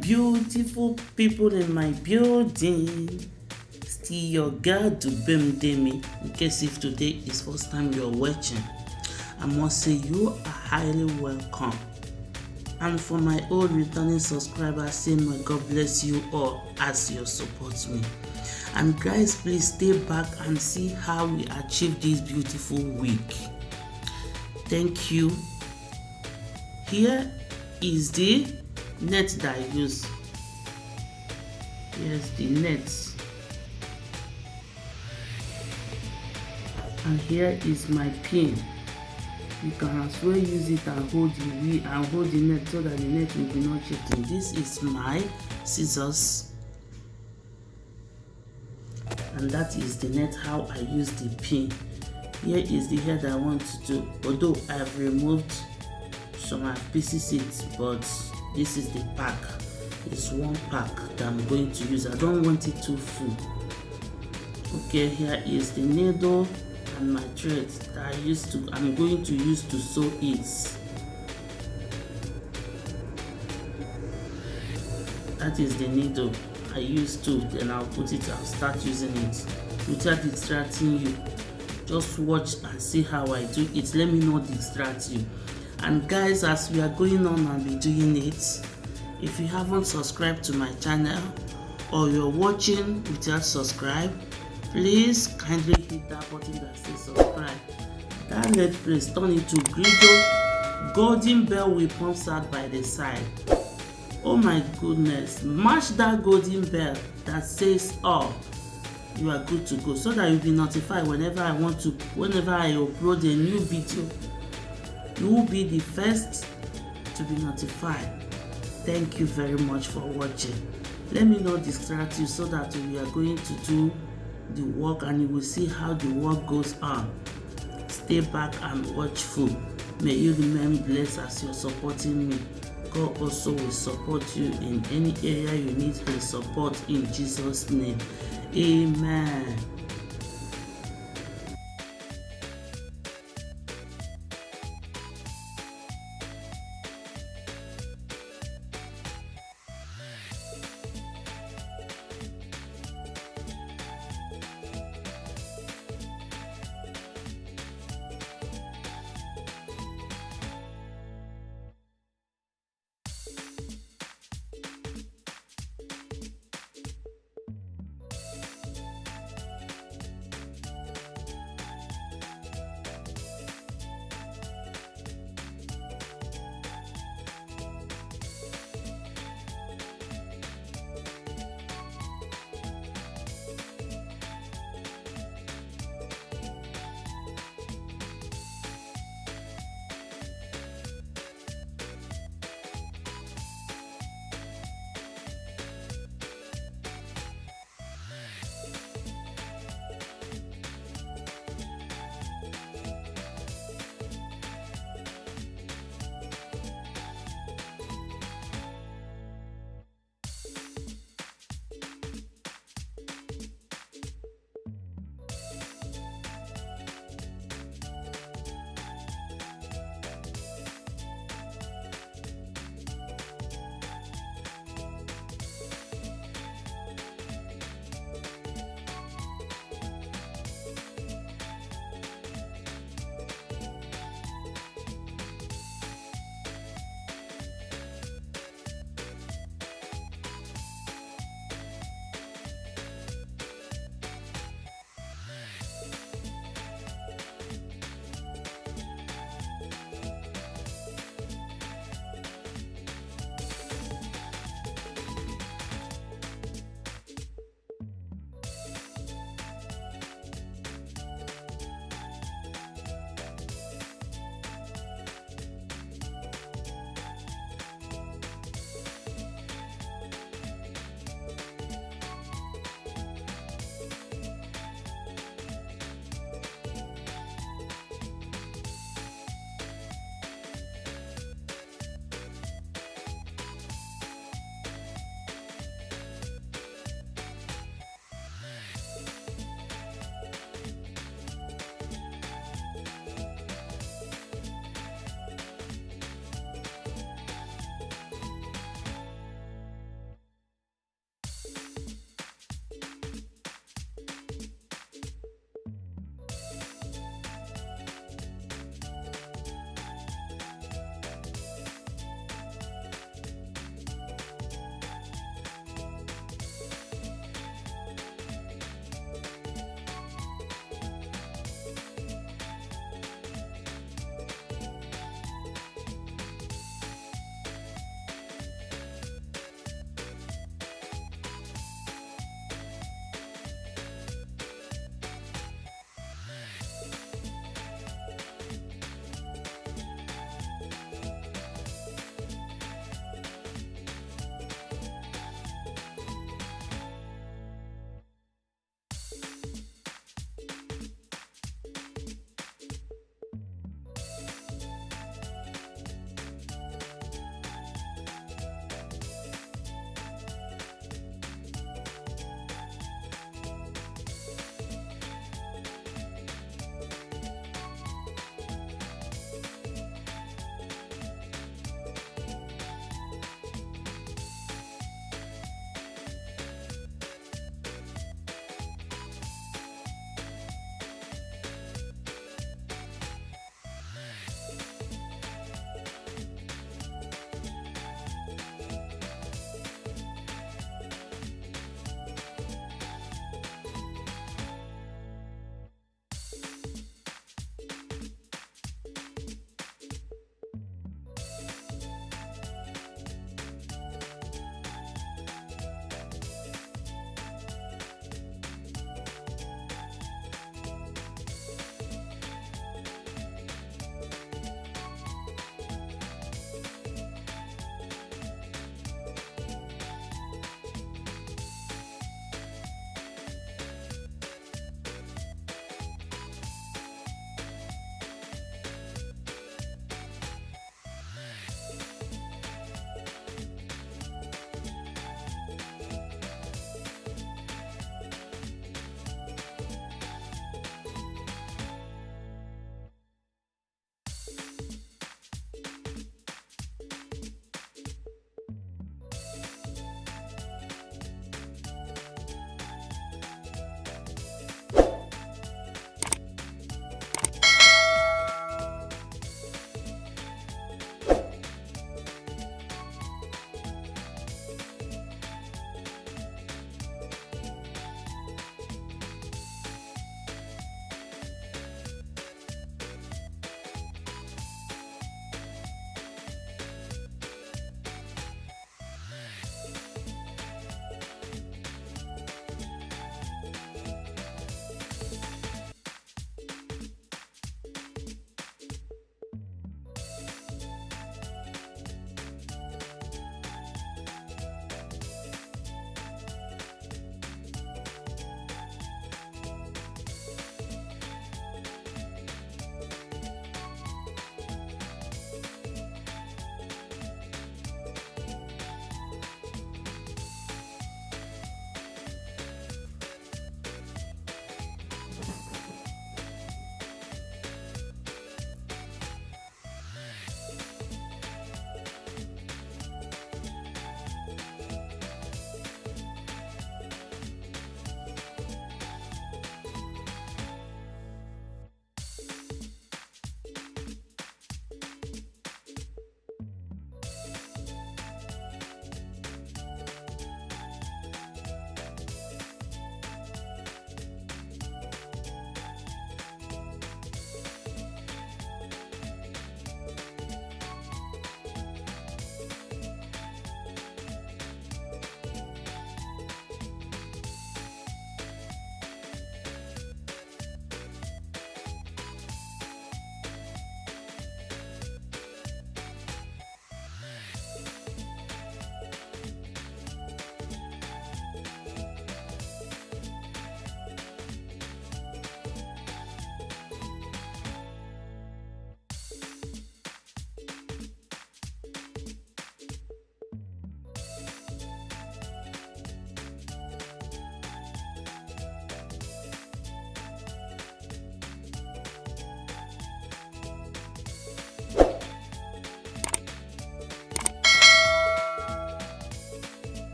Beautiful people in my building, still your girl Dubem Demy. In case if today is first time you're watching, I must say you are highly welcome. And for my old returning subscribers, say may God bless you all as you support me. And guys, please stay back and see how we achieve this beautiful week. Thank you. Here is the net that I use. Here's the net, and here is my pin. You can as well use it and hold the wheel and hold the net so that the net will be not shaking. This is my scissors, and that is the net how I use the pin. Here is the hair that I want to do, although I've removed some pieces it, but this is the pack. It's one pack that I'm going to use. I don't want it too full. Okay, here is the needle and my thread that I'm going to use to sew it. That is the needle I used to, then I'll start using it without distracting you. Just watch and see how I do it. Let me not distract you. And guys, as we are going on and be doing it, if you haven't subscribed to my channel or you're watching without subscribe, please kindly hit that button that says subscribe. That red place turn into griddle, golden bell will pump out by the side. Oh my goodness, mash that golden bell that says all. You are good to go, so that you'll be notified whenever I upload a new video. You will be the first to be notified. Thank you very much for watching. Let me not distract you so that we are going to do the work and you will see how the work goes on. Stay back and watchful. May you remain blessed as you're supporting me. God also will support you in any area you need his support in Jesus' name. Amen.